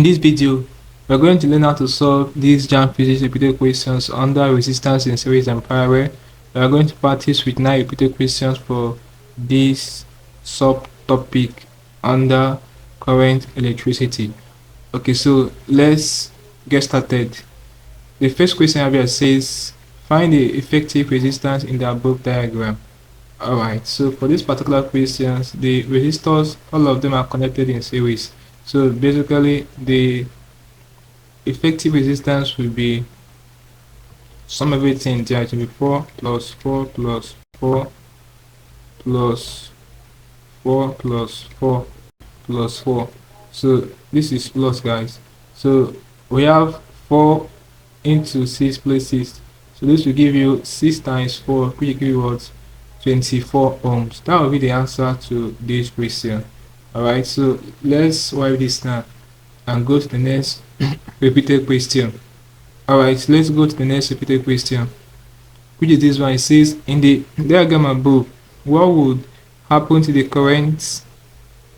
In this video, we're going to learn how to solve these JAMB Physics repeated questions under resistance in series and parallel. We are going to practice with 9 repeated questions for this subtopic under current electricity. Okay, so let's get started. The first question I have here says, find the effective resistance in the above diagram. Alright, so for this particular questions, the resistors, all of them are connected in series. So basically, the effective resistance will be sum of everything there. It will be 4 plus 4 plus 4 plus 4 plus 4 plus 4. So this is plus, guys. So we have 4 into 6 plus 6. So this will give you 6 times 4, which will give you what? 24 ohms. That will be the answer to this question. Alright, so let's wipe this now and go to the next repeated question. Alright, so let's go to the next repeated question, which is this one. It says, in the diagram above, what would happen to the current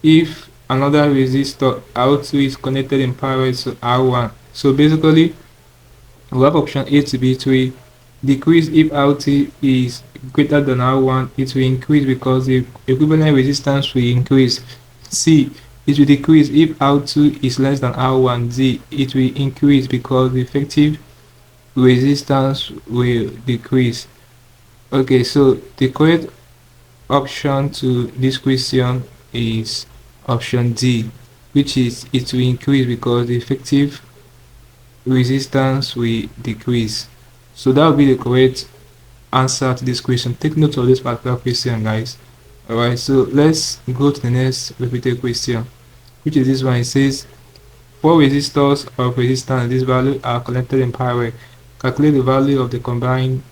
if another resistor R2 is connected in parallel to R1? So basically, we have option A to B. To decrease if R2 is greater than R1. It will increase because the equivalent resistance will increase. C, it will decrease if R2 is less than R1. D, it will increase because the effective resistance will decrease. Okay, so the correct option to this question is option D, which is it will increase because the effective resistance will decrease. So that will be the correct answer to this question. Take note of this particular question, guys. Alright, so let's go to the next repeated question, which is this one. It says, 4 resistors of resistance this value are connected in parallel. Calculate the value of the combined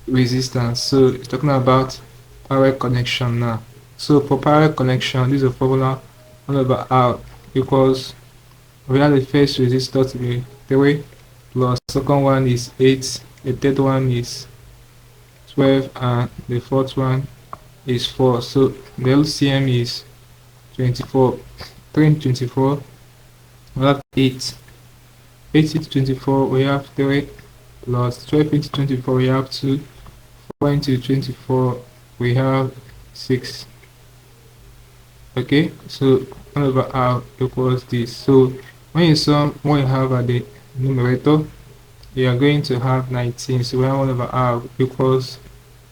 resistance. So it's talking about parallel connection now. So for parallel connection, this is a formula 1 over R equals, we have the first resistor to be 3 plus second one is 8, the third one is 12, and the fourth one is 4. So the LCM is 24. 3 into 24, we have 8. 8 into 24, we have 3 plus 12 into 24, we have 2. 4 into 24, we have 6. Okay, so 1 over R equals this. So when you sum what you have at the numerator, you are going to have 19. So we have 1 over R equals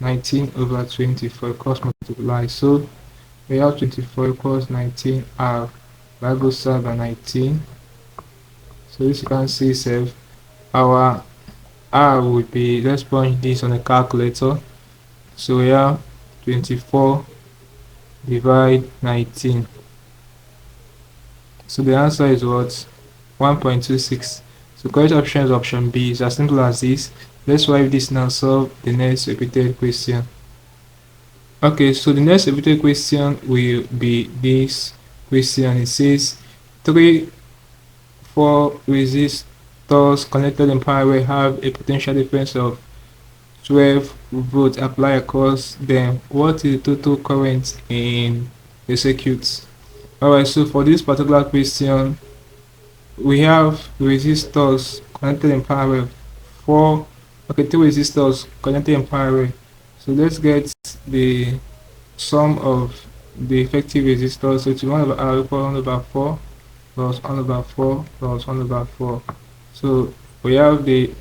19 over 24 equals multiply. So we have 24 equals 19 R by both sides by 19. So this you can see self, our R would be, let's punch this on a calculator. So we have 24 divide 19. So the answer is what? 1.26. So correct option is option B. It's as simple as this. Let's wipe this now, solve the next repeated question. Okay, so the next repeated question will be this question. It says 4 resistors connected in parallel have a potential difference of 12 volts applied across them. What is the total current in the circuit? Alright, so for this particular question, we have resistors connected in parallel. 3 resistors connected in parallel. So let's get the sum of the effective resistors. So it's 1 over R equals 1 over 4 plus 1 over 4 plus 1 over 4. So we have the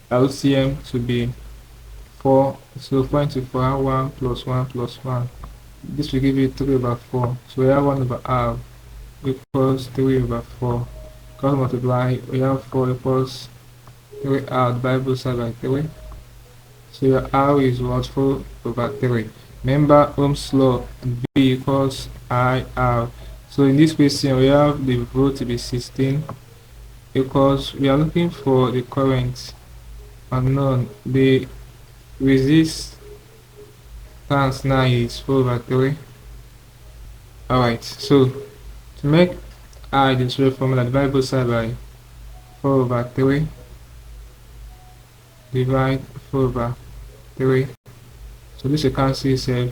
LCM to be 4. So 4 into 4, 1 plus 1 plus 1. This will give you 3 over 4. So we have 1 over R equals 3 over 4. Cross multiply, we have 4 equals 3R by both sides by 3. So your R is what? 4 over 3. Remember Ohm's law, V equals IR. So in this question, we have the volt to be 16 equals, we are looking for the current unknown. The resistance now is 4 over 3. Alright, so to make I this way formula, divide both sides by 4 over 3. Divide 4 over 3. So this you can see itself.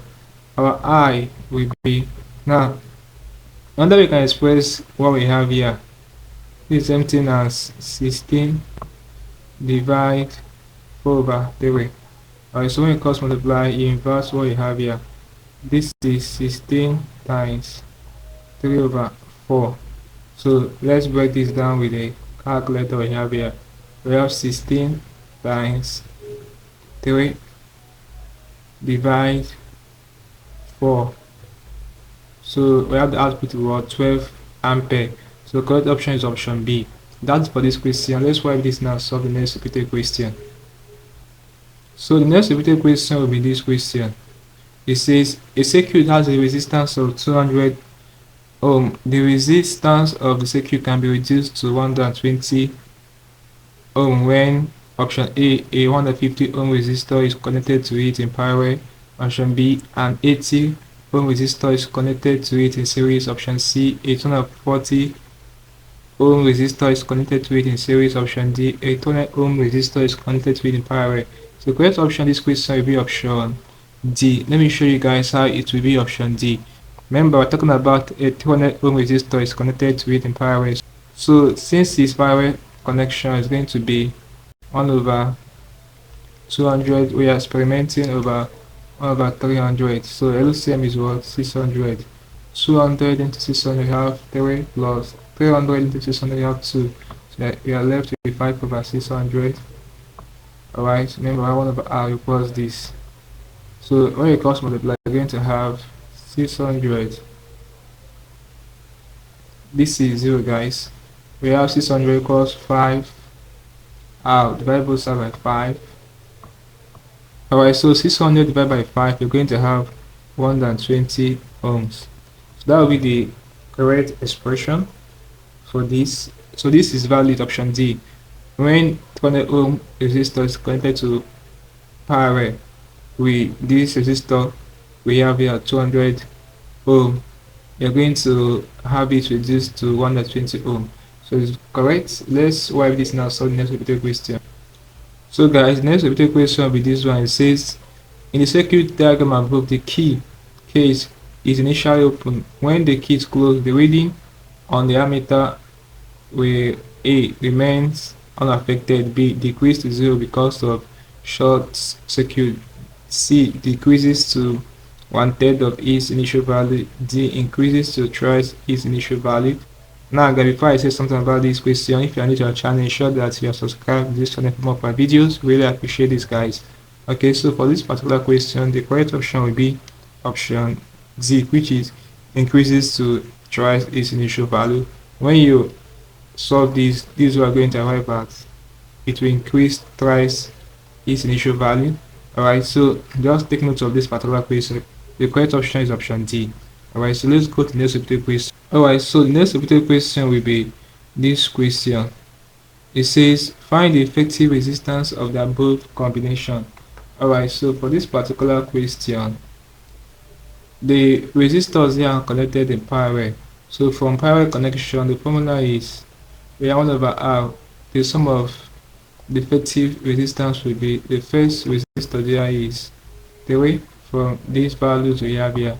Our I will be, now another we can express what we have here. This is same thing as 16 divide 4 over 3. Alright, so when you cross multiply, you inverse what you have here. This is 16 times 3 over 4. So let's break this down with a calculator we have here. We have 16 times 3 divide 4. So we have the output about 12 ampere. So the correct option is option B. That's for this question. Let's wipe this now, solve the next repeated question. So the next repeated question will be this question. It says a circuit has a resistance of 200 ohm. The resistance of the circuit can be reduced to 120 ohm when option A 150 ohm resistor is connected to it in parallel. Option B, an 80 ohm resistor is connected to it in series. Option C, a 240 ohm resistor is connected to it in series. Option D, a 200 ohm resistor is connected to it in parallel. So the correct option this question will be option D. Let me show you guys how it will be option D. Remember, we're talking about a 200 ohm resistor is connected to it in parallel. So since this parallel connection is going to be 1 over 200, we are experimenting over 1 over 300. So LCM is what? 600. 200 into 600 have 3 plus 300 into 600 have 2. So we are left with 5 over 600. Alright, remember 1 over R equals this. So when you cross multiply, you're going to have 600. This is 0, guys. We have 600 equals 5 R divided both sides by 5. Alright, so 600 divided by 5, you're going to have 120 ohms. So that will be the correct expression for this. So this is valid option D. When 200 ohm resistor is connected to parallel with this resistor we have here 200 ohm, you're going to have it reduced to 120 ohm. So it's correct. Let's wipe this now, solve the next repeated question. So guys, the next repeated question will be this one. It says in the circuit diagram above, the key case is initially open. When the key is closed, the reading on the ammeter where A remains unaffected, B decreased to 0 because of short circuit, C decreases to 1/3 of its initial value, D increases to thrice its initial value. Now guys, before I say something about this question, if you are new to our channel, ensure that you are subscribed to this channel for more of my videos. Really appreciate this, guys. Okay, so for this particular question, the correct option will be option Z, which is increases to thrice its initial value. When you solve this we are going to arrive at, it will increase thrice its initial value. Alright, so just take note of this particular question. The correct option is option D. Alright, so let's go to the next repeated question. Alright, so the next repeated question will be this question. It says find the effective resistance of the above combination. Alright, so for this particular question, the resistors here are connected in parallel. So from parallel connection, the formula is we have 1 over R. The sum of the effective resistance will be, the first resistor there is 3 from these values we have here.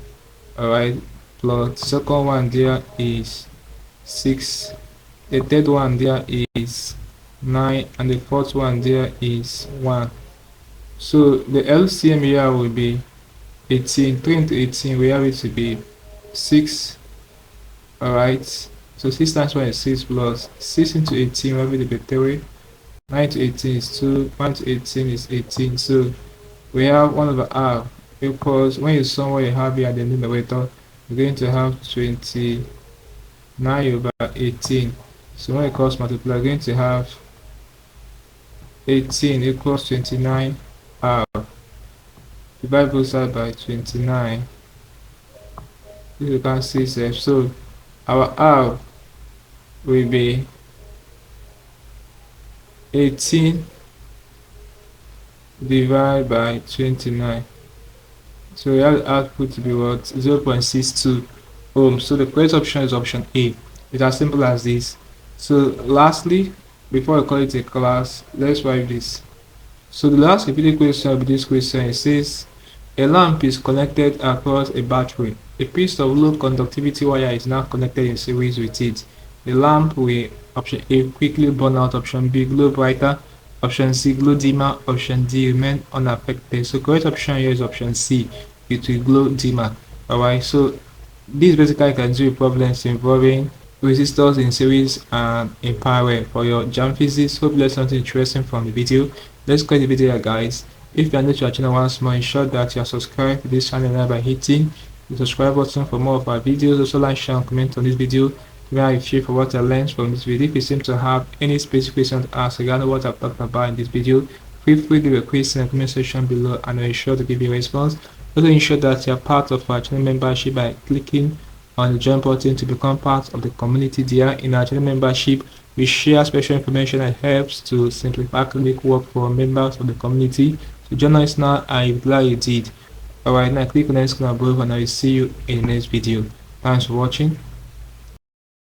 Alright, plus the second one there is 6, the third one there is 9, and the fourth one there is 1. So the LCM here will be 18. 3 into 18, we have it to be 6. Alright, so 6 times 1 is 6, plus 6 into 18, we have it to be 3. 9 to 18 is 2, 1 to 18 is 18. So we have 1 over R equals, when you sum what you have here at the numerator, you're going to have 29 over 18. So when you cross multiply, you're going to have 18 equals 29 R. Divide both sides by 29. This you can see safe. So our R will be 18 divided by 29. So we have the output to be what? 0.62 ohms. So the correct option is option A. It's as simple as this. So lastly, before I call it a class, let's write this. So the last repeated question of this question, it says a lamp is connected across a battery. A piece of low conductivity wire is now connected in series with it. The lamp will option A quickly burn out, option B glow brighter, option C glow dimmer, option D remain unaffected. So correct option here is option C, it will glow dimmer. Alright, so this basically can do problems involving resistors in series and in parallel for your JAMB Physics. Hope you learned something interesting from the video. Let's close the video here, guys. If you are new to our channel once more, ensure that you are subscribed to this channel now by hitting the subscribe button for more of our videos. Also like, share and comment on this video. Where I feel for what I learned from this video. If you seem to have any specific questions to ask regarding what I've talked about in this video, feel free to leave a question in the comment section below and I'll be sure to give you a response. Also ensure that you are part of our channel membership by clicking on the join button to become part of the community there. In our channel membership, we share special information that helps to simplify academic work for members of the community. So join us now, I'm glad you did. Alright, now click on the screen above and I will see you in the next video. Thanks for watching.